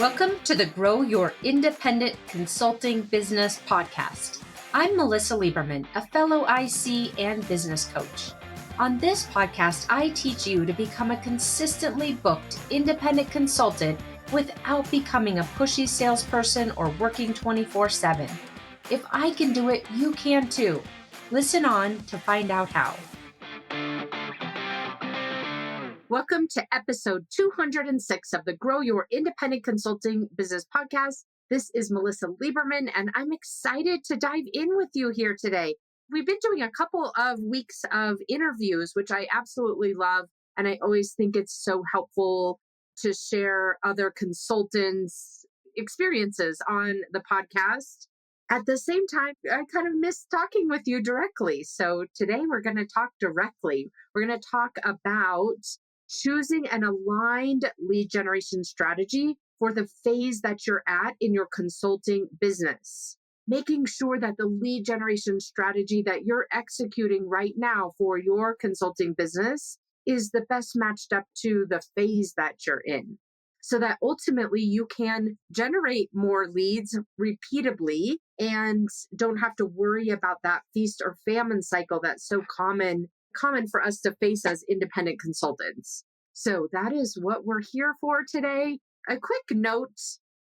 Welcome to the Grow Your Independent Consulting Business podcast. I'm Melisa Liberman, a fellow IC and business coach. On this podcast, I teach you to become a consistently booked independent consultant without becoming a pushy salesperson or working 24/7. If I can do it, you can too. Listen on to find out how. Welcome to episode 206 of the Grow Your Independent Consulting Business podcast. This is Melisa Liberman, and I'm excited to dive in with you here today. We've been doing a couple of weeks of interviews, which I absolutely love, and I always think it's so helpful to share other consultants' experiences on the podcast. At the same time, I kind of miss talking with you directly. So today we're going to talk directly. We're going to talk about choosing an aligned lead generation strategy for the phase that you're at in your consulting business. Making sure that the lead generation strategy that you're executing right now for your consulting business is the best matched up to the phase that you're in, so that ultimately you can generate more leads repeatably and don't have to worry about that feast or famine cycle that's so common for us to face as independent consultants. So that is what we're here for today. A quick note,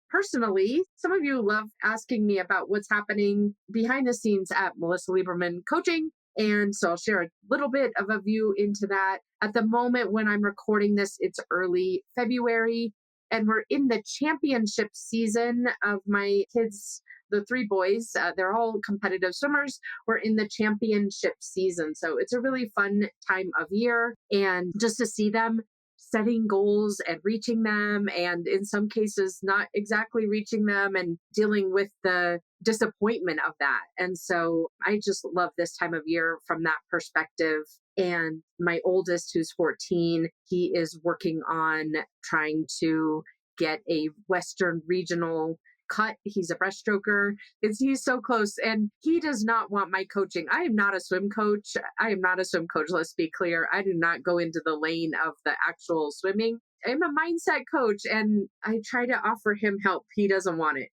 personally, some of you love asking me about what's happening behind the scenes at Melisa Liberman Coaching. And so I'll share a little bit of a view into that. At the moment when I'm recording this, it's early February, and we're in the championship season of my kids. The three boys, they're all competitive swimmers. We're in the championship season. So it's a really fun time of year. And just to see them setting goals and reaching them, and in some cases, not exactly reaching them, and dealing with the disappointment of that. And so I just love this time of year from that perspective. And my oldest, who's 14, he is working on trying to get a Western regional cut. He's a breaststroker. He's so close, and he does not want my coaching. I am not a swim coach. Let's be clear. I do not go into the lane of the actual swimming. I'm a mindset coach, and I try to offer him help. He doesn't want it.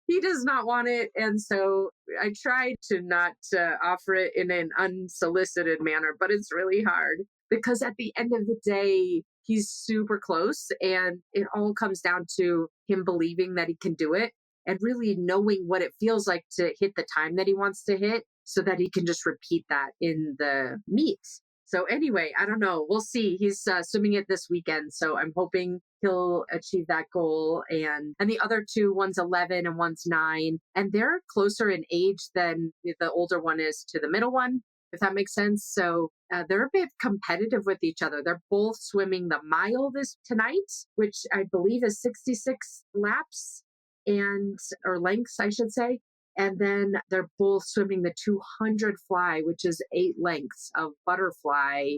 He does not want it. And so I try to not offer it in an unsolicited manner, but it's really hard because at the end of the day, he's super close, and it all comes down to him believing that he can do it and really knowing what it feels like to hit the time that he wants to hit so that he can just repeat that in the meet. So anyway, I don't know. We'll see. He's swimming it this weekend, so I'm hoping he'll achieve that goal. And the other two, one's 11 and one's 9, and they're closer in age than the older one is to the middle one, if that makes sense. So they're a bit competitive with each other. They're both swimming the mile tonight, which I believe is 66 laps or lengths, I should say. And then they're both swimming the 200 fly, which is 8 lengths of butterfly,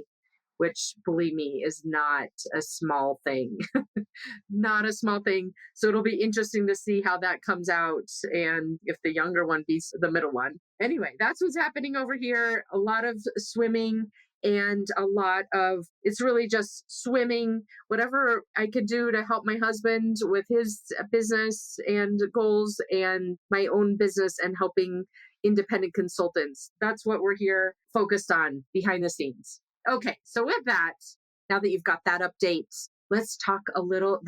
which, believe me, is not a small thing. Not a small thing. So it'll be interesting to see how that comes out and if the younger one beats the middle one. Anyway, that's what's happening over here. A lot of swimming and it's really just swimming, whatever I could do to help my husband with his business and goals and my own business and helping independent consultants. That's what we're here focused on behind the scenes. Okay, so with that, now that you've got that update, let's talk a lot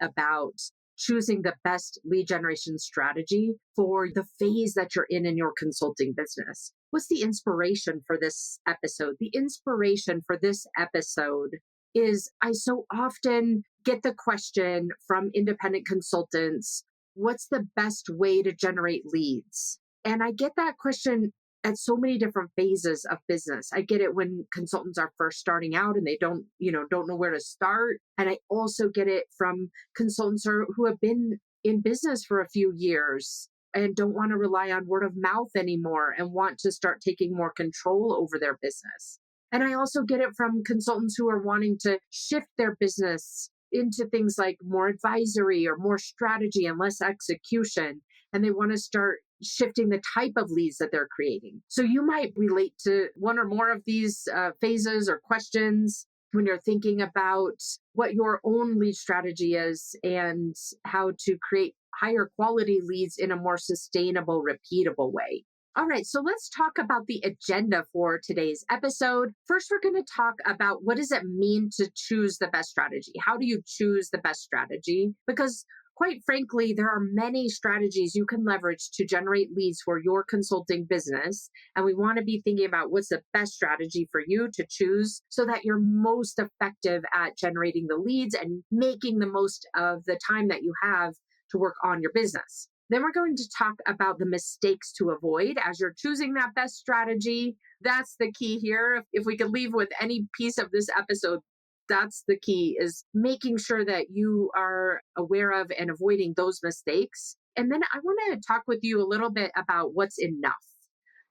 about choosing the best lead generation strategy for the phase that you're in your consulting business. What's the inspiration for this episode? The inspiration for this episode is I so often get the question from independent consultants, what's the best way to generate leads? And I get that question at so many different phases of business. I get it when consultants are first starting out and they don't know where to start. And I also get it from consultants who have been in business for a few years and don't want to rely on word of mouth anymore and want to start taking more control over their business. And I also get it from consultants who are wanting to shift their business into things like more advisory or more strategy and less execution. And they want to start shifting the type of leads that they're creating. So you might relate to one or more of these phases or questions. when you're thinking about what your own lead strategy is and how to create higher quality leads in a more sustainable, repeatable way. All right, so let's talk about the agenda for today's episode. First, we're going to talk about what does it mean to choose the best strategy? How do you choose the best strategy? Because quite frankly, there are many strategies you can leverage to generate leads for your consulting business. And we want to be thinking about what's the best strategy for you to choose so that you're most effective at generating the leads and making the most of the time that you have to work on your business. Then we're going to talk about the mistakes to avoid as you're choosing that best strategy. That's the key here. If we could leave with any piece of this episode, that's the key, is making sure that you are aware of and avoiding those mistakes. And then I want to talk with you a little bit about what's enough.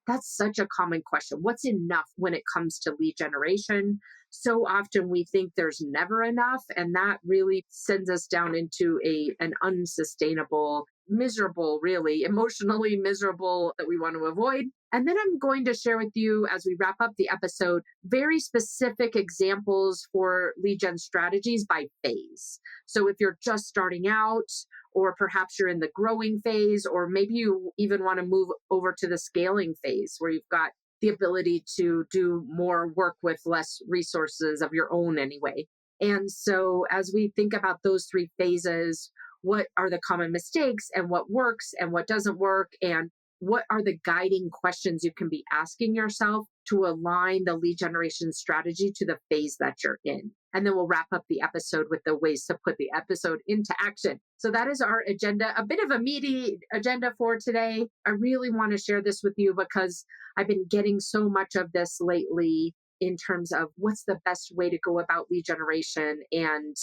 That's such a common question. What's enough when it comes to lead generation? So often we think there's never enough, and that really sends us down into an unsustainable, miserable, really emotionally miserable that we want to avoid. And then I'm going to share with you, as we wrap up the episode, very specific examples for lead gen strategies by phase. So if you're just starting out, or perhaps you're in the growing phase, or maybe you even want to move over to the scaling phase where you've got the ability to do more work with less resources of your own anyway. And so as we think about those three phases, what are the common mistakes and what works and what doesn't work? And what are the guiding questions you can be asking yourself to align the lead generation strategy to the phase that you're in? And then we'll wrap up the episode with the ways to put the episode into action. So that is our agenda, a bit of a meaty agenda for today. I really want to share this with you because I've been getting so much of this lately in terms of what's the best way to go about lead generation, and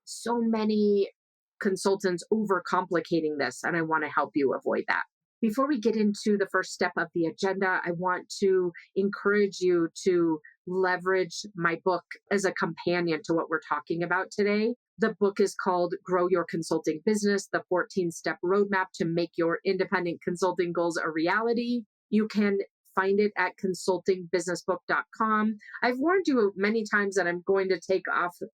so many consultants overcomplicating this, and I want to help you avoid that. Before we get into the first step of the agenda, I want to encourage you to leverage my book as a companion to what we're talking about today. The book is called Grow Your Consulting Business, the 14-Step Roadmap to Make Your Independent Consulting Goals a Reality. You can find it at consultingbusinessbook.com. I've warned you many times that I'm going to take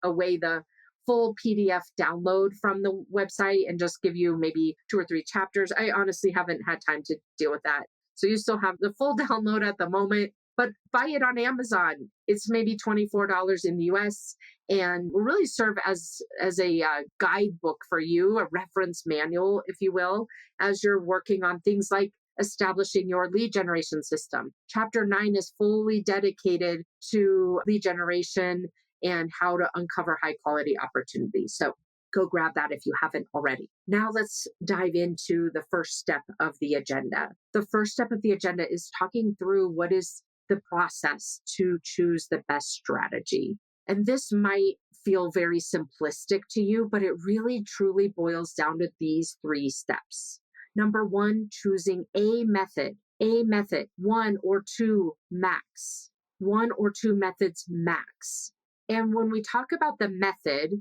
away the full PDF download from the website and just give you maybe 2 or 3 chapters. I honestly haven't had time to deal with that. So you still have the full download at the moment, but buy it on Amazon. It's maybe $24 in the US and will really serve as a guidebook for you, a reference manual, if you will, as you're working on things like establishing your lead generation system. Chapter 9 is fully dedicated to lead generation and how to uncover high quality opportunities. So go grab that if you haven't already. Now let's dive into the first step of the agenda. The first step of the agenda is talking through what is the process to choose the best strategy. And this might feel very simplistic to you, but it really truly boils down to these 3 steps. Number 1, choosing a method, 1 or 2 max, 1 or 2 methods max. And when we talk about the method,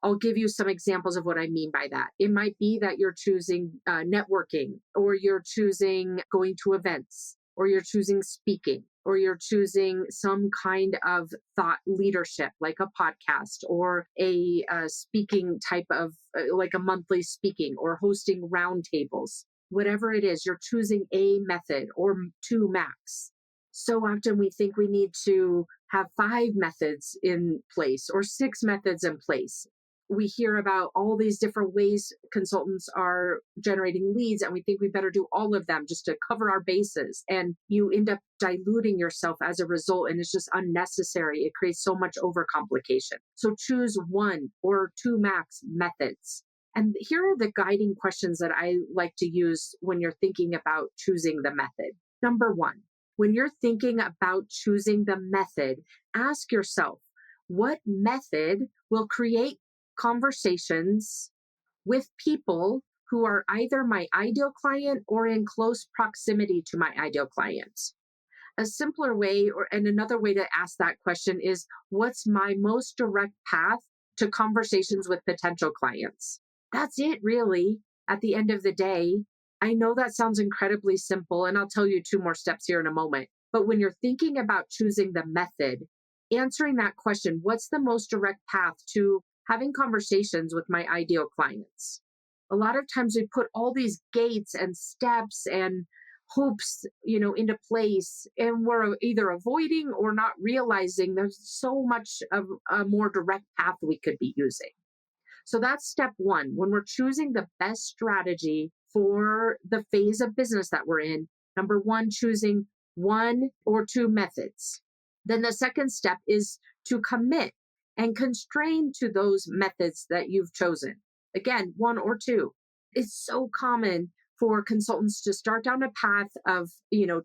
I'll give you some examples of what I mean by that. It might be that you're choosing networking, or you're choosing going to events, or you're choosing speaking, or you're choosing some kind of thought leadership, like a podcast, or a speaking type of like a monthly speaking, or hosting roundtables. Whatever it is, you're choosing a method or 2 max. So often we think we need to have 5 methods in place or 6 methods in place. We hear about all these different ways consultants are generating leads, and we think we better do all of them just to cover our bases. And you end up diluting yourself as a result, and it's just unnecessary. It creates so much overcomplication. So choose 1 or 2 max methods. And here are the guiding questions that I like to use when you're thinking about choosing the method. Number 1, when you're thinking about choosing the method, ask yourself, what method will create conversations with people who are either my ideal client or in close proximity to my ideal client? A simpler way, and another way to ask that question is, what's my most direct path to conversations with potential clients? That's it, really, at the end of the day. I know that sounds incredibly simple, and I'll tell you 2 more steps here in a moment. But when you're thinking about choosing the method, answering that question, what's the most direct path to having conversations with my ideal clients? A lot of times we put all these gates and steps and hoops, into place, and we're either avoiding or not realizing there's so much of a more direct path we could be using. So that's step one. When we're choosing the best strategy for the phase of business that we're in, number one, choosing one or two methods. Then the second step is to commit and constrain to those methods that you've chosen. Again, one or two. It's so common for consultants to start down a path of,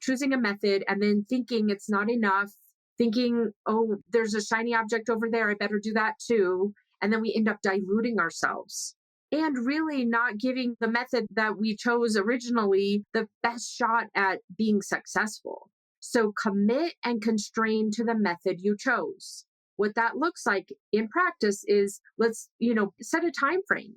choosing a method and then thinking it's not enough, thinking, oh, there's a shiny object over there, I better do that too. And then we end up diluting ourselves and really not giving the method that we chose originally the best shot at being successful. So commit and constrain to the method you chose. What that looks like in practice is let's, set a time frame,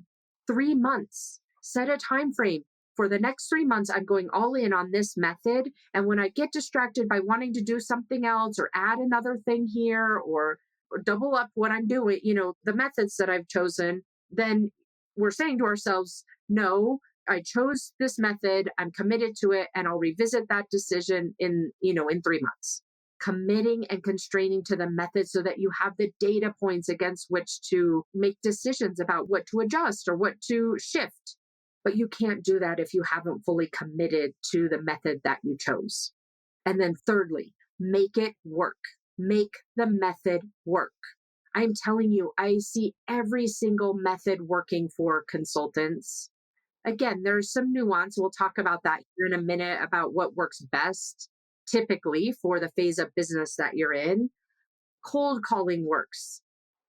3 months, set a time frame. For the next 3 months, I'm going all in on this method. And when I get distracted by wanting to do something else or add another thing here or double up what I'm doing, the methods that I've chosen, then we're saying to ourselves, no, I chose this method, I'm committed to it, and I'll revisit that decision in 3 months. Committing and constraining to the method so that you have the data points against which to make decisions about what to adjust or what to shift. But you can't do that if you haven't fully committed to the method that you chose. And then thirdly, make it work. Make the method work. I'm telling you, I see every single method working for consultants. Again, there's some nuance. We'll talk about that here in a minute about what works best typically for the phase of business that you're in. Cold calling works.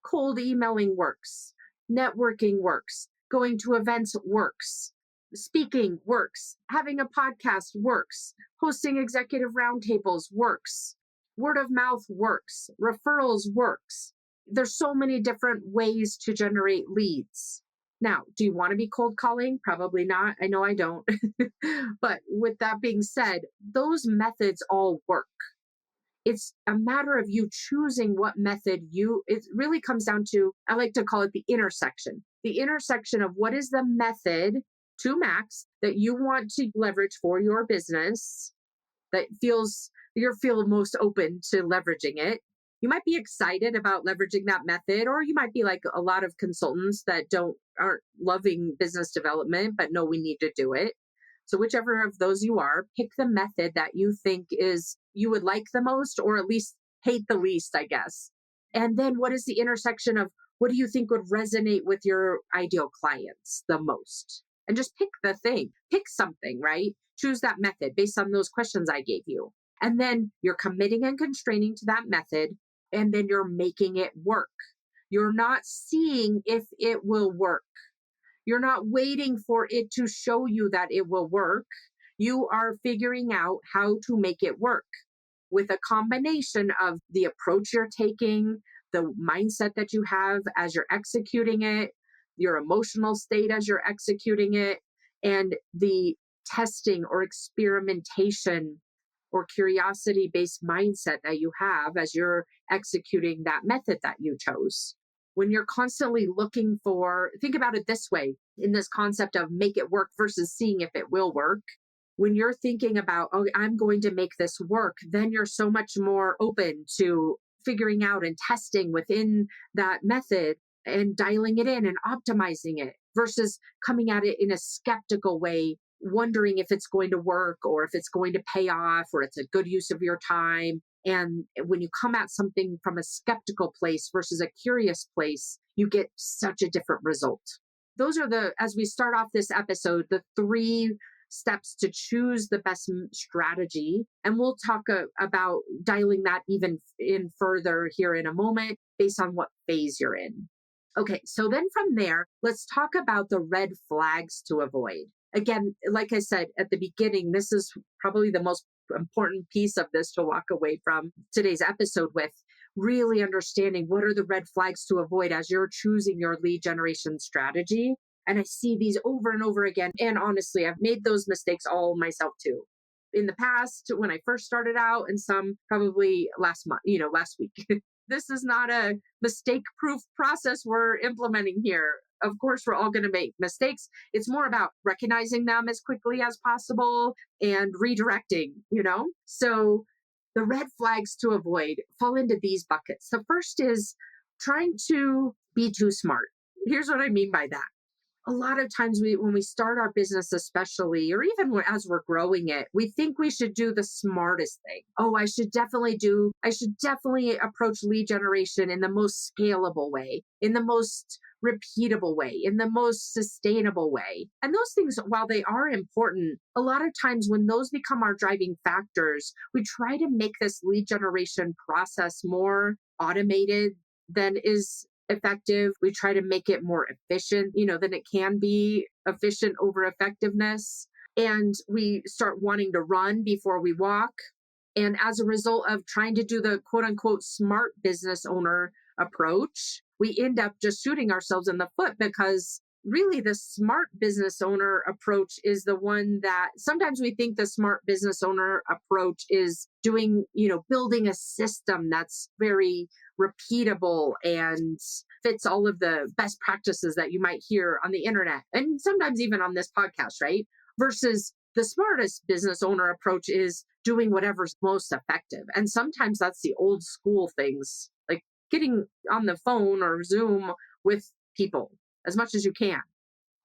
Cold emailing works. Networking works. Going to events works. Speaking works. Having a podcast works. Hosting executive roundtables works. Word of mouth works. Referrals works. There's so many different ways to generate leads. Now, do you want to be cold calling? Probably not. I know I don't. But with that being said, those methods all work. It's a matter of you choosing what method it really comes down to, I like to call it the intersection of what is the method to max that you want to leverage for your business that you feel most open to leveraging it. You might be excited about leveraging that method, or you might be like a lot of consultants that aren't loving business development, but know we need to do it. So whichever of those you are, pick the method that you think you would like the most, or at least hate the least, I guess. And then what is the intersection of what do you think would resonate with your ideal clients the most? And just pick the thing, pick something, right? Choose that method based on those questions I gave you. And then you're committing and constraining to that method, and then you're making it work. You're not seeing if it will work. You're not waiting for it to show you that it will work. You are figuring out how to make it work with a combination of the approach you're taking, the mindset that you have as you're executing it, your emotional state as you're executing it, and the testing or experimentation or curiosity based mindset that you have as you're executing that method that you chose. When you're constantly looking think about it this way in this concept of make it work versus seeing if it will work. When you're thinking about, oh, I'm going to make this work, then you're so much more open to figuring out and testing within that method and dialing it in and optimizing it versus coming at it in a skeptical way, wondering if it's going to work or if it's going to pay off or it's a good use of your time. And when you come at something from a skeptical place versus a curious place, you get such a different result. Those are as we start off this episode, the 3 steps to choose the best strategy. And we'll talk about dialing that even in further here in a moment based on what phase you're in. Okay, so then from there, let's talk about the red flags to avoid. Again, like I said at the beginning, this is probably the most important piece of this to walk away from today's episode with, really understanding what are the red flags to avoid as you're choosing your lead generation strategy. And I see these over and over again. And honestly, I've made those mistakes all myself too. In the past, when I first started out, and some probably last week. This is not a mistake proof process we're implementing here. Of course, we're all going to make mistakes. It's more about recognizing them as quickly as possible and redirecting, you know? So the red flags to avoid fall into these buckets. The first is trying to be too smart. Here's what I mean by that. A lot of times when we start our business, especially, or even as we're growing it, we think we should do the smartest thing. Oh, I should definitely approach lead generation in the most scalable way, in the most repeatable way, in the most sustainable way. And those things, while they are important, a lot of times when those become our driving factors, we try to make this lead generation process more automated than is effective. We try to make it more efficient, than it can be, efficient over effectiveness. And we start wanting to run before we walk. And as a result of trying to do the quote unquote smart business owner approach, we end up just shooting ourselves in the foot, because really the smart business owner approach is the one that sometimes we think the smart business owner approach is doing, building a system that's very repeatable and fits all of the best practices that you might hear on the internet and sometimes even on this podcast, right? Versus the smartest business owner approach is doing whatever's most effective. And sometimes that's the old school things, like getting on the phone or Zoom with people as much as you can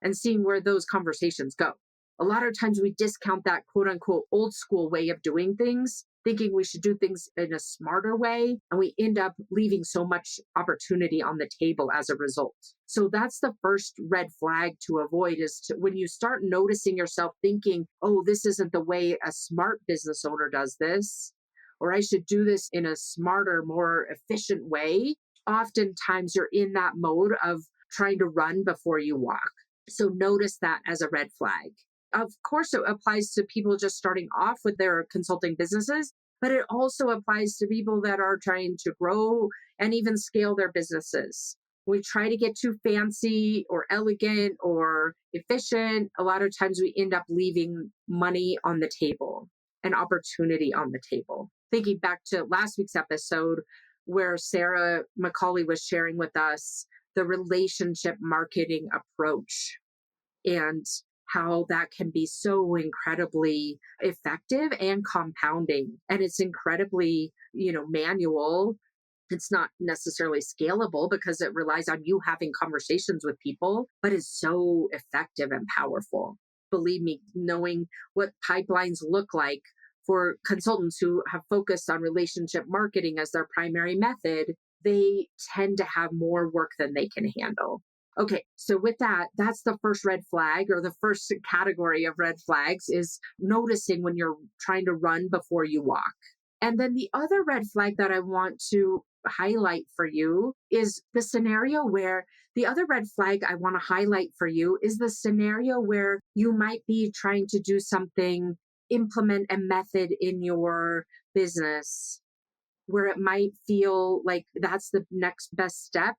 and seeing where those conversations go. A lot of times we discount that quote unquote old school way of doing things, thinking we should do things in a smarter way. And we end up leaving so much opportunity on the table as a result. So that's the first red flag to avoid, is when you start noticing yourself thinking, oh, this isn't the way a smart business owner does this, or I should do this in a smarter, more efficient way. Oftentimes you're in that mode of trying to run before you walk. So notice that as a red flag. Of course, it applies to people just starting off with their consulting businesses, but it also applies to people that are trying to grow and even scale their businesses. We try to get too fancy or elegant or efficient. A lot of times we end up leaving money on the table and opportunity on the table. Thinking back to last week's episode where Sarah McCauley was sharing with us the relationship marketing approach and how that can be so incredibly effective and compounding. And it's incredibly, manual. It's not necessarily scalable because it relies on you having conversations with people, but it's so effective and powerful. Believe me, knowing what pipelines look like for consultants who have focused on relationship marketing as their primary method, they tend to have more work than they can handle. Okay, so with that, that's the first red flag, or the first category of red flags, is noticing when you're trying to run before you walk. And then the other red flag that I want to highlight for you is the scenario where the other red flag I want to highlight for you is the scenario where you might be trying to do something, implement a method in your business where it might feel like that's the next best step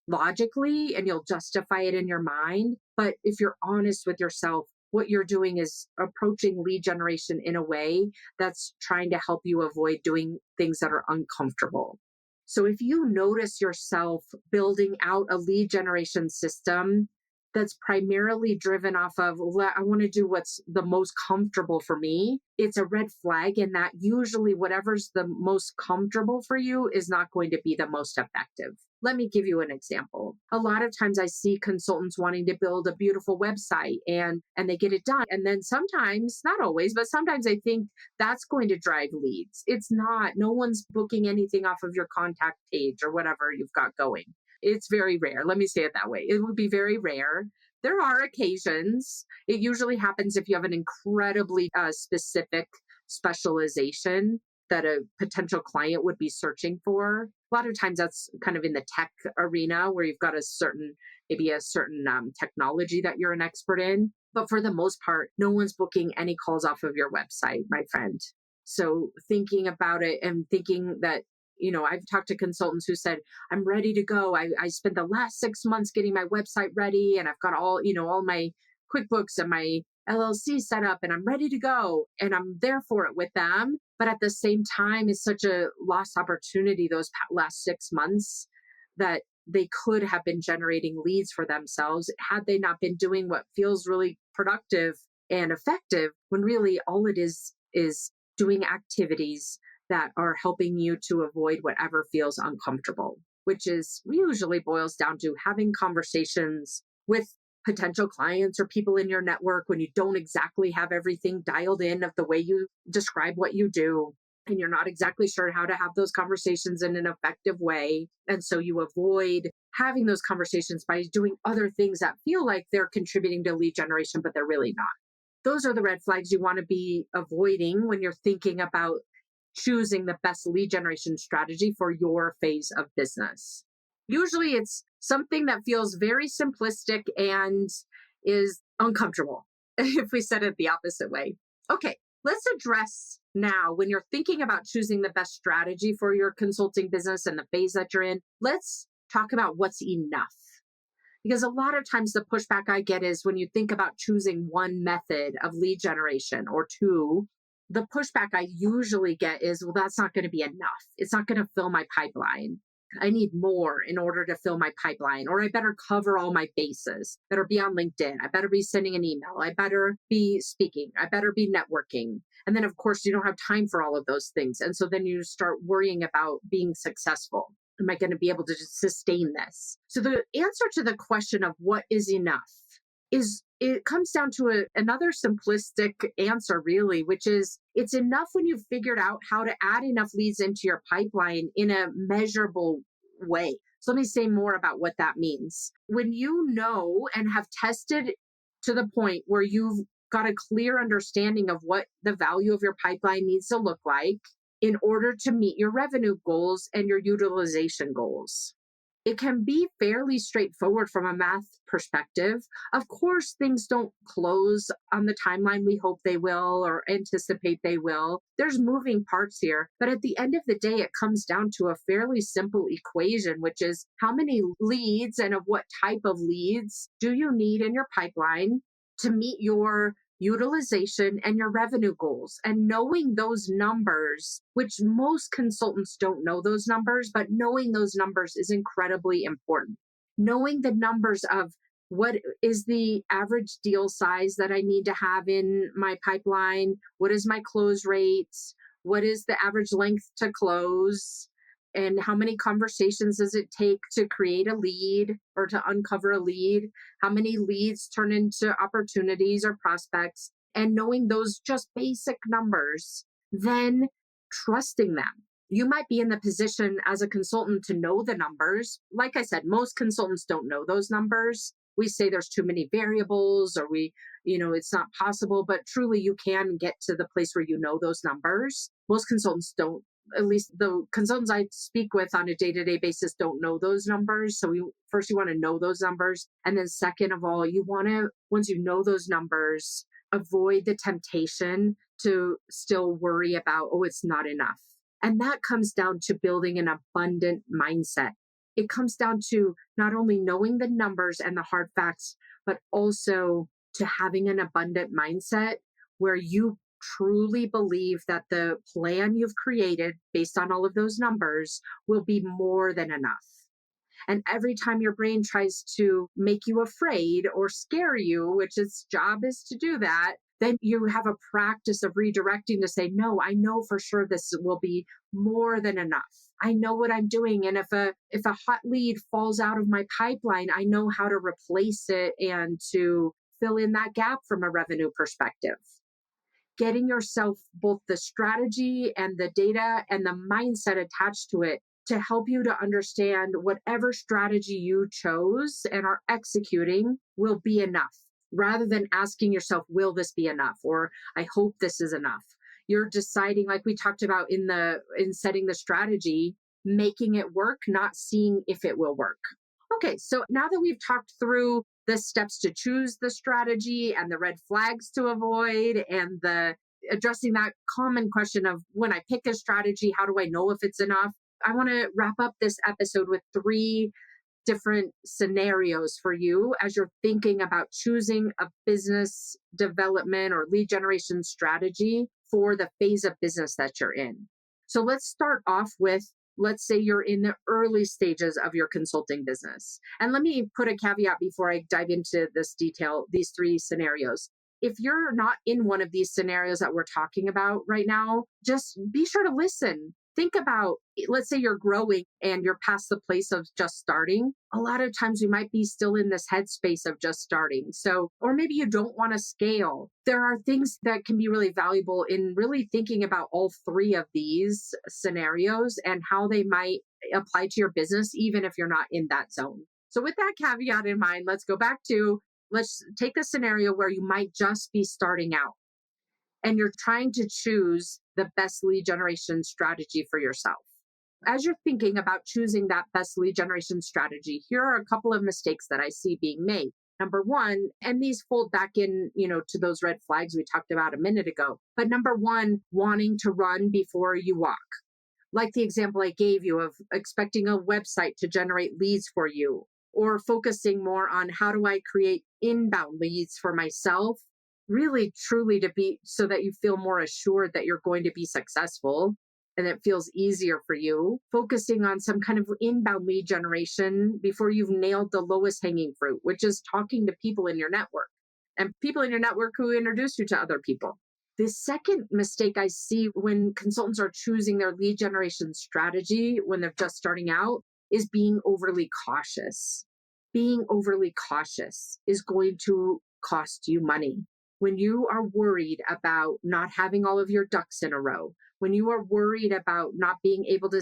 logically, and you'll justify it in your mind. But if you're honest with yourself, what you're doing is approaching lead generation in a way that's trying to help you avoid doing things that are uncomfortable. So if you notice yourself building out a lead generation system that's primarily driven off of, I want to do what's the most comfortable for me, it's a red flag in that usually whatever's the most comfortable for you is not going to be the most effective. Let me give you an example. A lot of times I see consultants wanting to build a beautiful website and they get it done. And then sometimes, not always, but sometimes I think that's going to drive leads. It's not. No one's booking anything off of your contact page or whatever you've got going. It's very rare. Let me say it that way. It would be very rare. There are occasions. It usually happens if you have an incredibly specific specialization that a potential client would be searching for. A lot of times that's kind of in the tech arena where you've got maybe a certain technology that you're an expert in. But for the most part, no one's booking any calls off of your website, my friend. So thinking about it and thinking that, I've talked to consultants who said, I'm ready to go. I spent the last 6 months getting my website ready and I've got all my QuickBooks and my LLC set up and I'm ready to go and I'm there for it with them. But at the same time, it's such a lost opportunity those last 6 months that they could have been generating leads for themselves had they not been doing what feels really productive and effective, when really all it is doing activities that are helping you to avoid whatever feels uncomfortable, which is usually boils down to having conversations with potential clients or people in your network when you don't exactly have everything dialed in of the way you describe what you do, and you're not exactly sure how to have those conversations in an effective way. And so you avoid having those conversations by doing other things that feel like they're contributing to lead generation, but they're really not. Those are the red flags you want to be avoiding when you're thinking about choosing the best lead generation strategy for your phase of business. Usually it's something that feels very simplistic and is uncomfortable, if we said it the opposite way. Okay, let's address now when you're thinking about choosing the best strategy for your consulting business and the phase that you're in, let's talk about what's enough. Because a lot of times the pushback I get is when you think about choosing one method of lead generation or two, the pushback I usually get is, well, that's not going to be enough. It's not going to fill my pipeline. I need more in order to fill my pipeline, or I better cover all my bases. Better be on LinkedIn. I better be sending an email. I better be speaking. I better be networking. And then, of course, you don't have time for all of those things. And so then you start worrying about being successful. Am I going to be able to just sustain this? So the answer to the question of what is enough is, it comes down to another simplistic answer, really, which is it's enough when you've figured out how to add enough leads into your pipeline in a measurable way. So let me say more about what that means. When you know and have tested to the point where you've got a clear understanding of what the value of your pipeline needs to look like in order to meet your revenue goals and your utilization goals. It can be fairly straightforward from a math perspective. Of course, things don't close on the timeline we hope they will or anticipate they will. There's moving parts here, but at the end of the day, it comes down to a fairly simple equation, which is how many leads and of what type of leads do you need in your pipeline to meet your utilization and your revenue goals. And knowing those numbers, which most consultants don't know those numbers, but knowing those numbers is incredibly important. Knowing the numbers of what is the average deal size that I need to have in my pipeline? What is my close rates? What is the average length to close? And how many conversations does it take to create a lead or to uncover a lead? How many leads turn into opportunities or prospects? And knowing those just basic numbers, then trusting them. You might be in the position as a consultant to know the numbers. Like I said, most consultants don't know those numbers. We say there's too many variables, or it's not possible, but truly you can get to the place where you know those numbers. Most consultants don't, at least the consultants I speak with on a day-to-day basis, don't know those numbers. So you want to know those numbers. And then second of all, you want to, once you know those numbers, avoid the temptation to still worry about, oh, it's not enough. And that comes down to building an abundant mindset. It comes down to not only knowing the numbers and the hard facts, but also to having an abundant mindset where you truly believe that the plan you've created based on all of those numbers will be more than enough. And every time your brain tries to make you afraid or scare you, which its job is to do that, then you have a practice of redirecting to say, no, I know for sure this will be more than enough. I know what I'm doing. And if a hot lead falls out of my pipeline, I know how to replace it and to fill in that gap from a revenue perspective. Getting yourself both the strategy and the data and the mindset attached to it to help you to understand whatever strategy you chose and are executing will be enough, rather than asking yourself, will this be enough? Or I hope this is enough. You're deciding, like we talked about in setting the strategy, making it work, not seeing if it will work. Okay, so now that we've talked through the steps to choose the strategy and the red flags to avoid and the addressing that common question of, when I pick a strategy, how do I know if it's enough? I want to wrap up this episode with 3 different scenarios for you as you're thinking about choosing a business development or lead generation strategy for the phase of business that you're in. So let's start off with, let's say you're in the early stages of your consulting business. And let me put a caveat before I dive into this detail, these three scenarios. If you're not in one of these scenarios that we're talking about right now, just be sure to listen. Think about, let's say you're growing and you're past the place of just starting. A lot of times we might be still in this headspace of just starting. So, or maybe you don't want to scale. There are things that can be really valuable in really thinking about all three of these scenarios and how they might apply to your business, even if you're not in that zone. So, with that caveat in mind, let's go back to, let's take a scenario where you might just be starting out and you're trying to choose the best lead generation strategy for yourself. As you're thinking about choosing that best lead generation strategy, here are a couple of mistakes that I see being made. Number one, and these fold back in, to those red flags we talked about a minute ago. But number one, wanting to run before you walk. Like the example I gave you of expecting a website to generate leads for you, or focusing more on how do I create inbound leads for myself, really truly to be so that you feel more assured that you're going to be successful and it feels easier for you, focusing on some kind of inbound lead generation before you've nailed the lowest hanging fruit, which is talking to people in your network and people in your network who introduce you to other people. The second mistake I see when consultants are choosing their lead generation strategy when they're just starting out is being overly cautious. Being overly cautious is going to cost you money. When you are worried about not having all of your ducks in a row, when you are worried about not being able to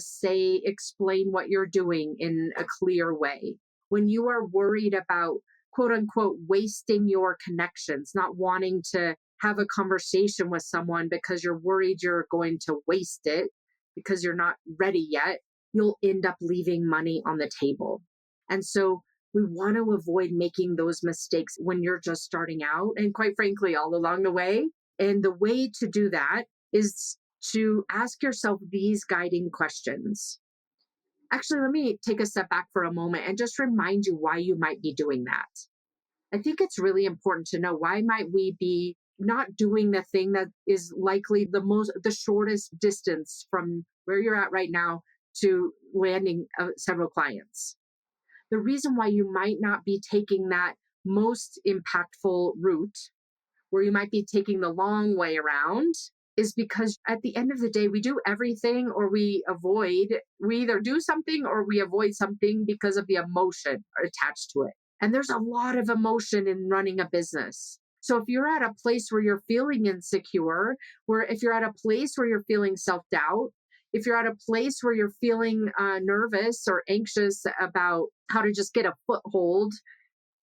explain what you're doing in a clear way, when you are worried about quote unquote wasting your connections, not wanting to have a conversation with someone because you're worried you're going to waste it because you're not ready yet, you'll end up leaving money on the table. And so we want to avoid making those mistakes when you're just starting out and quite frankly, all along the way. And the way to do that is to ask yourself these guiding questions. Actually, let me take a step back for a moment and just remind you why you might be doing that. I think it's really important to know, why might we be not doing the thing that is likely the shortest distance from where you're at right now to landing several clients. The reason why you might not be taking that most impactful route, where you might be taking the long way around, is because at the end of the day, we do everything or we either do something or we avoid something because of the emotion attached to it. And there's a lot of emotion in running a business. So if you're at a place where you're feeling insecure, if you're at a place where you're feeling self-doubt, if you're at a place where you're feeling nervous or anxious about how to just get a foothold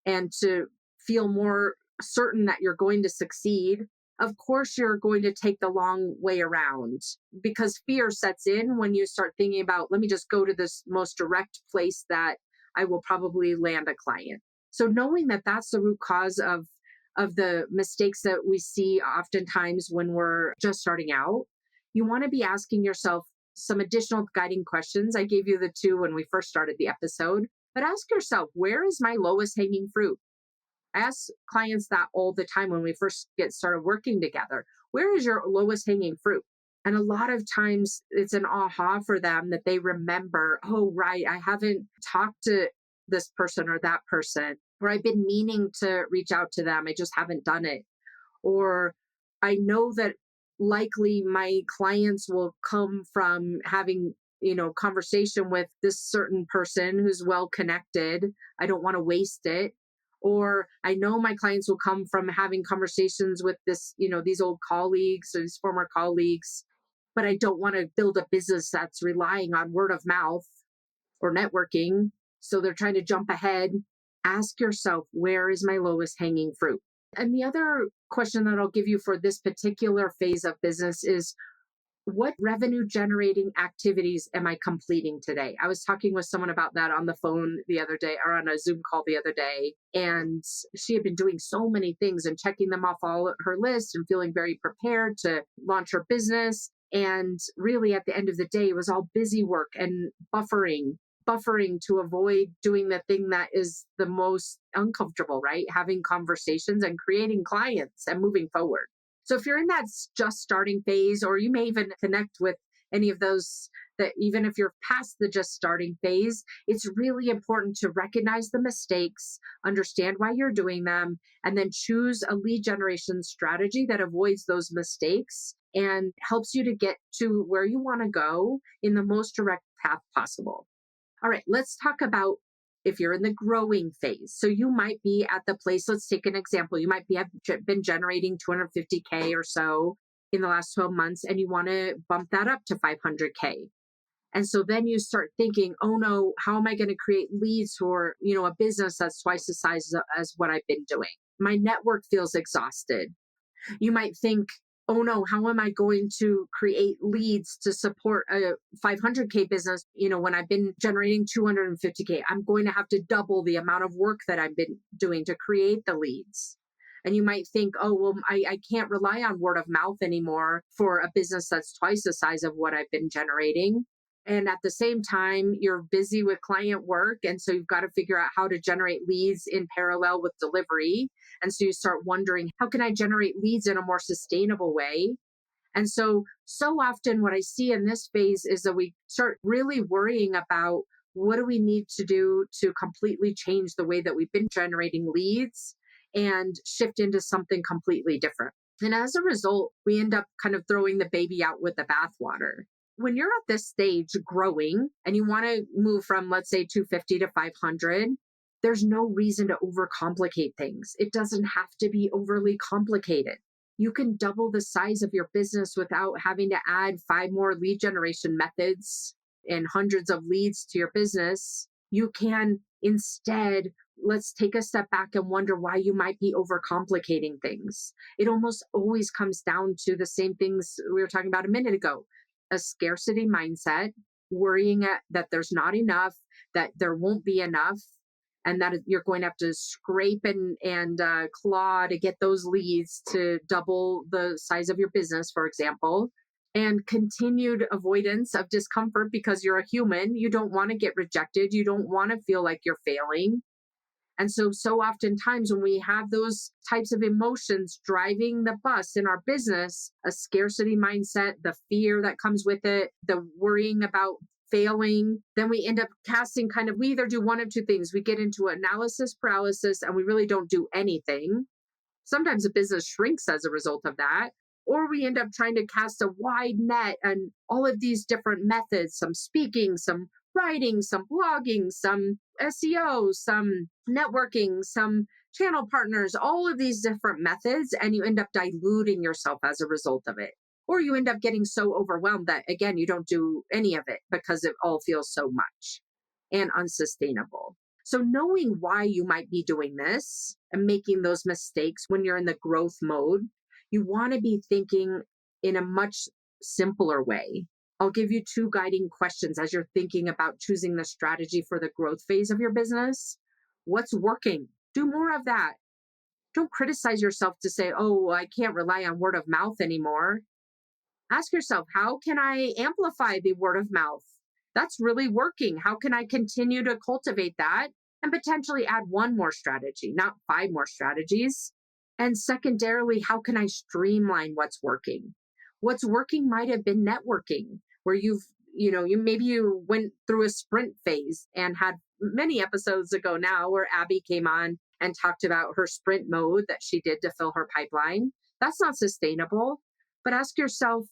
and to feel more certain that you're going to succeed, of course you're going to take the long way around, because fear sets in when you start thinking about, let me just go to this most direct place that I will probably land a client. So knowing that that's the root cause of the mistakes that we see oftentimes when we're just starting out, you want to be asking yourself some additional guiding questions. I gave you the two when we first started the episode, but ask yourself, where is my lowest hanging fruit? I ask clients that all the time when we first get started working together. Where is your lowest hanging fruit? And a lot of times it's an aha for them that they remember, oh, right, I haven't talked to this person or that person, or I've been meaning to reach out to them, I just haven't done it. Or I know that likely my clients will come from having, conversation with this certain person who's well connected. I don't want to waste it. Or I know my clients will come from having conversations with these old colleagues or these former colleagues, but I don't want to build a business that's relying on word of mouth or networking. So they're trying to jump ahead. Ask yourself, where is my lowest hanging fruit? And the other question that I'll give you for this particular phase of business is, what revenue generating activities am I completing today? I was talking with someone about that on the phone the other day, or on a Zoom call the other day. And she had been doing so many things and checking them off all her list and feeling very prepared to launch her business. And really at the end of the day, it was all busy work and buffering to avoid doing the thing that is the most uncomfortable, right? Having conversations and creating clients and moving forward. So if you're in that just starting phase, or you may even connect with any of those, that even if you're past the just starting phase, it's really important to recognize the mistakes, understand why you're doing them, and then choose a lead generation strategy that avoids those mistakes and helps you to get to where you want to go in the most direct path possible. All right, let's talk about if you're in the growing phase. So you might be at the place, let's take an example. You might have been generating 250K or so in the last 12 months, and you want to bump that up to 500K. And so then you start thinking, oh no, how am I going to create leads for, a business that's twice the size as what I've been doing? My network feels exhausted. You might think, oh no, how am I going to create leads to support a 500K business? When I've been generating 250K, I'm going to have to double the amount of work that I've been doing to create the leads. And you might think, oh, well, I can't rely on word of mouth anymore for a business that's twice the size of what I've been generating. And at the same time, you're busy with client work. And so you've got to figure out how to generate leads in parallel with delivery. And so you start wondering, how can I generate leads in a more sustainable way? And so often what I see in this phase is that we start really worrying about what do we need to do to completely change the way that we've been generating leads and shift into something completely different. And as a result, we end up kind of throwing the baby out with the bathwater. When you're at this stage growing and you want to move from, let's say, 250 to 500, there's no reason to overcomplicate things. It doesn't have to be overly complicated. You can double the size of your business without having to add 5 more lead generation methods and hundreds of leads to your business. You can instead, let's take a step back and wonder why you might be overcomplicating things. It almost always comes down to the same things we were talking about a minute ago: a scarcity mindset, worrying that there's not enough, that there won't be enough, and that you're going to have to scrape and claw to get those leads to double the size of your business, for example, and continued avoidance of discomfort because you're a human. You don't want to get rejected. You don't want to feel like you're failing. And so oftentimes when we have those types of emotions driving the bus in our business, a scarcity mindset, the fear that comes with it, the worrying about failing, then we end up we either do one of two things. We get into analysis paralysis and we really don't do anything. Sometimes a business shrinks as a result of that. Or we end up trying to cast a wide net and all of these different methods, some speaking, some writing, some blogging, some SEO, some networking, some channel partners, all of these different methods, and you end up diluting yourself as a result of it. Or you end up getting so overwhelmed that, again, you don't do any of it because it all feels so much and unsustainable. So, knowing why you might be doing this and making those mistakes when you're in the growth mode, you want to be thinking in a much simpler way. I'll give you 2 guiding questions as you're thinking about choosing the strategy for the growth phase of your business. What's working? Do more of that. Don't criticize yourself to say, oh, I can't rely on word of mouth anymore. Ask yourself, how can I amplify the word of mouth? That's really working. How can I continue to cultivate that and potentially add 1 more strategy, not 5 more strategies? And secondarily, how can I streamline what's working? What's working might have been networking, where you went through a sprint phase and had many episodes ago now where Abby came on and talked about her sprint mode that she did to fill her pipeline. That's not sustainable. But ask yourself,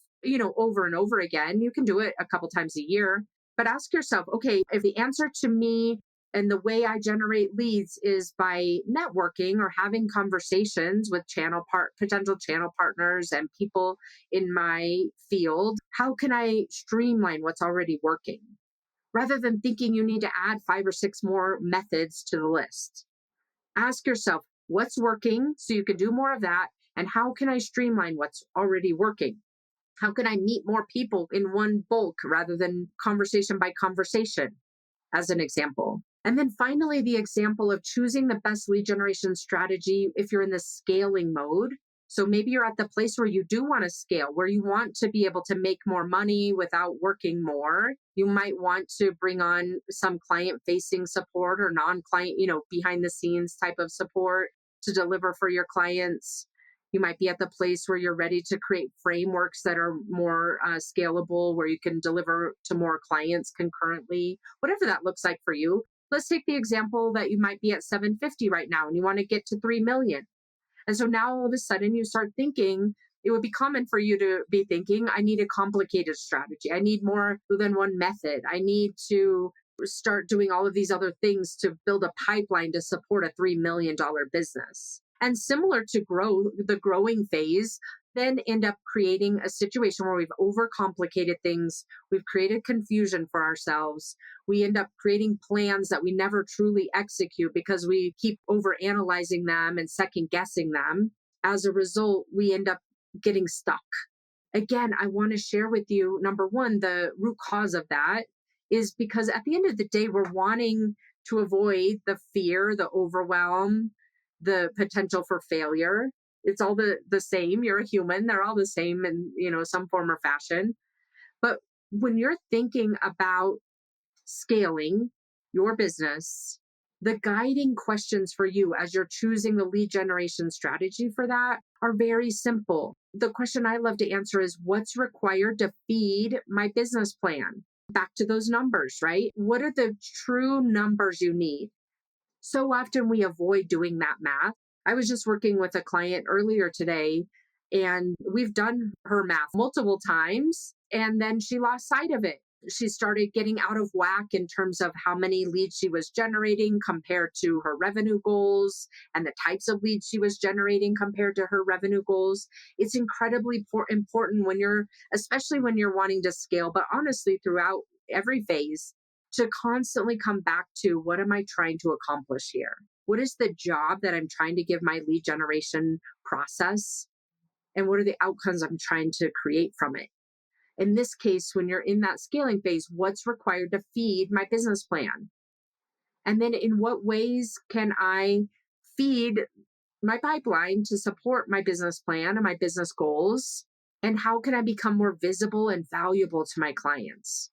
over and over again, you can do it a couple times a year, but ask yourself, okay, if the answer to me and the way I generate leads is by networking or having conversations with potential channel partners and people in my field, how can I streamline what's already working? Rather than thinking you need to add 5 or 6 more methods to the list. Ask yourself, what's working so you can do more of that? And how can I streamline what's already working? How can I meet more people in one bulk rather than conversation by conversation, as an example? And then finally, the example of choosing the best lead generation strategy if you're in the scaling mode. So maybe you're at the place where you do want to scale, where you want to be able to make more money without working more. You might want to bring on some client facing support or non-client, behind the scenes type of support to deliver for your clients. You might be at the place where you're ready to create frameworks that are more scalable, where you can deliver to more clients concurrently, whatever that looks like for you. Let's take the example that you might be at 750 right now and you want to get to 3 million. And so now all of a sudden you start thinking, it would be common for you to be thinking, I need a complicated strategy. I need more than one method. I need to start doing all of these other things to build a pipeline to support a $3 million business. And similar to the growing phase, then end up creating a situation where we've overcomplicated things. We've created confusion for ourselves. We end up creating plans that we never truly execute because we keep over analyzing them and second guessing them. As a result, we end up getting stuck. Again, I want to share with you, number one, the root cause of that is because at the end of the day, we're wanting to avoid the fear, the overwhelm, the potential for failure. It's all the same. You're a human. They're all the same in, some form or fashion. But when you're thinking about scaling your business, the guiding questions for you as you're choosing the lead generation strategy for that are very simple. The question I love to answer is, what's required to feed my business plan? Back to those numbers, right? What are the true numbers you need? So often we avoid doing that math. I was just working with a client earlier today, and we've done her math multiple times, and then she lost sight of it. She started getting out of whack in terms of how many leads she was generating compared to her revenue goals and the types of leads she was generating compared to her revenue goals. It's incredibly important when especially when you're wanting to scale, but honestly, throughout every phase, to constantly come back to, what am I trying to accomplish here? What is the job that I'm trying to give my lead generation process? And what are the outcomes I'm trying to create from it? In this case, when you're in that scaling phase, what's required to feed my business plan? And then in what ways can I feed my pipeline to support my business plan and my business goals? And how can I become more visible and valuable to my clients?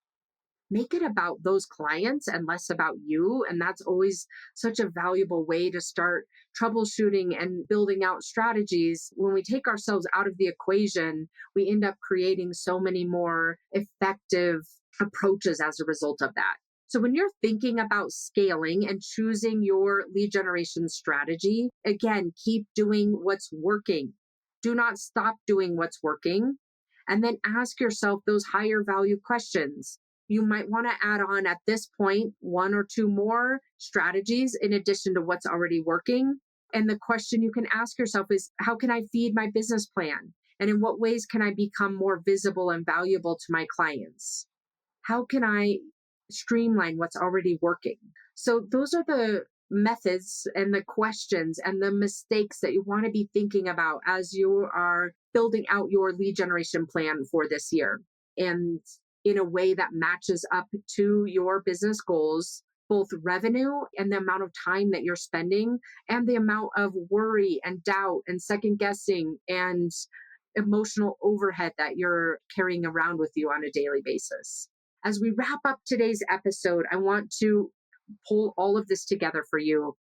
Make it about those clients and less about you. And that's always such a valuable way to start troubleshooting and building out strategies. When we take ourselves out of the equation, we end up creating so many more effective approaches as a result of that. So when you're thinking about scaling and choosing your lead generation strategy, again, keep doing what's working. Do not stop doing what's working. And then ask yourself those higher value questions. You might want to add on at this point one or two more strategies in addition to what's already working. And the question you can ask yourself is, how can I feed my business plan? And in what ways can I become more visible and valuable to my clients? How can I streamline what's already working? So those are the methods and the questions and the mistakes that you want to be thinking about as you are building out your lead generation plan for this year. And in a way that matches up to your business goals, both revenue and the amount of time that you're spending, and the amount of worry and doubt and second guessing and emotional overhead that you're carrying around with you on a daily basis. As we wrap up today's episode, I want to pull all of this together for you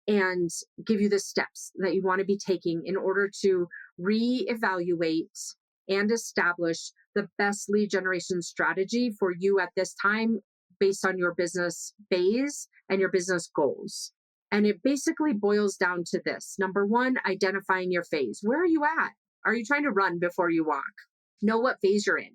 and give you the steps that you want to be taking in order to reevaluate and establish the best lead generation strategy for you at this time based on your business phase and your business goals. And it basically boils down to this. Number one, identifying your phase. Where are you at? Are you trying to run before you walk? Know what phase you're in.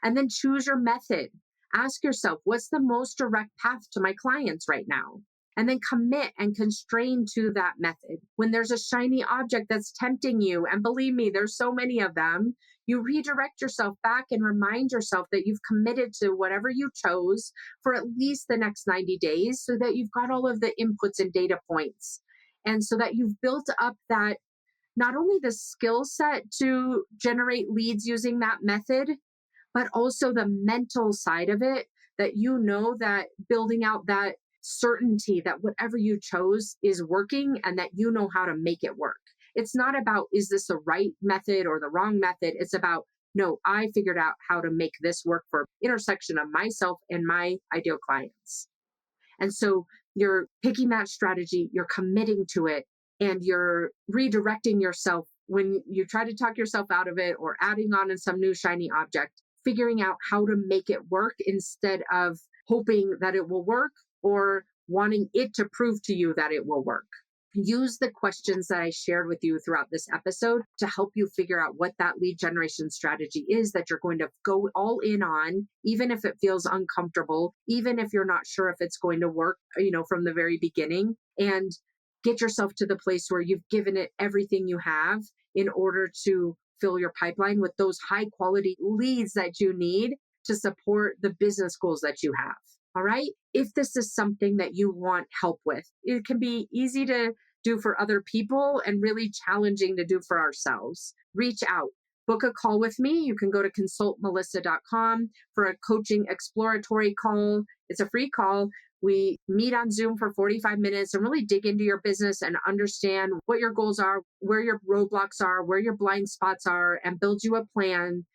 And then choose your method. Ask yourself, what's the most direct path to my clients right now? And then commit and constrain to that method. When there's a shiny object that's tempting you, and believe me, there's so many of them, you redirect yourself back and remind yourself that you've committed to whatever you chose for at least the next 90 days so that you've got all of the inputs and data points. And so that you've built up that, not only the skill set to generate leads using that method, but also the mental side of it, that that building out that certainty that whatever you chose is working and that you know how to make it work. It's not about, is this the right method or the wrong method? It's about, no, I figured out how to make this work for intersection of myself and my ideal clients. And so you're picking that strategy, you're committing to it, and you're redirecting yourself when you try to talk yourself out of it or adding on in some new shiny object, figuring out how to make it work instead of hoping that it will work or wanting it to prove to you that it will work. Use the questions that I shared with you throughout this episode to help you figure out what that lead generation strategy is that you're going to go all in on, even if it feels uncomfortable, even if you're not sure if it's going to work, from the very beginning, and get yourself to the place where you've given it everything you have in order to fill your pipeline with those high quality leads that you need to support the business goals that you have. All right. If this is something that you want help with, it can be easy to do for other people and really challenging to do for ourselves. Reach out, book a call with me. You can go to consultmelisa.com for a coaching exploratory call. It's a free call. We meet on Zoom for 45 minutes and really dig into your business and understand what your goals are, where your roadblocks are, where your blind spots are, and build you a plan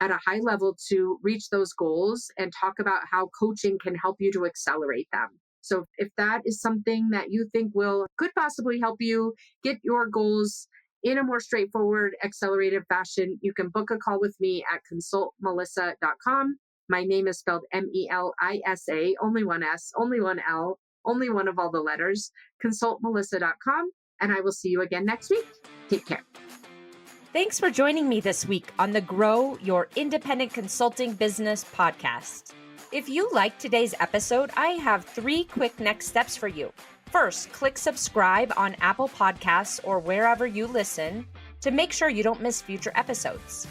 at a high level to reach those goals and talk about how coaching can help you to accelerate them. So if that is something that you think could possibly help you get your goals in a more straightforward, accelerated fashion, you can book a call with me at consultmelisa.com. My name is spelled Melisa, only one S, only one L, only one of all the letters, consultmelisa.com. And I will see you again next week. Take care. Thanks for joining me this week on the Grow Your Independent Consulting Business podcast. If you liked today's episode, I have 3 quick next steps for you. First, click subscribe on Apple Podcasts or wherever you listen to make sure you don't miss future episodes.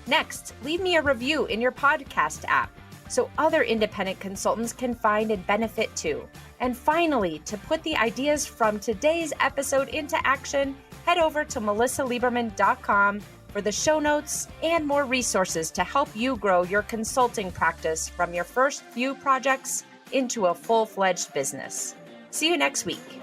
Next, leave me a review in your podcast app so other independent consultants can find and benefit too. And finally, to put the ideas from today's episode into action, head over to melisaliberman.com for the show notes and more resources to help you grow your consulting practice from your first few projects into a full-fledged business. See you next week.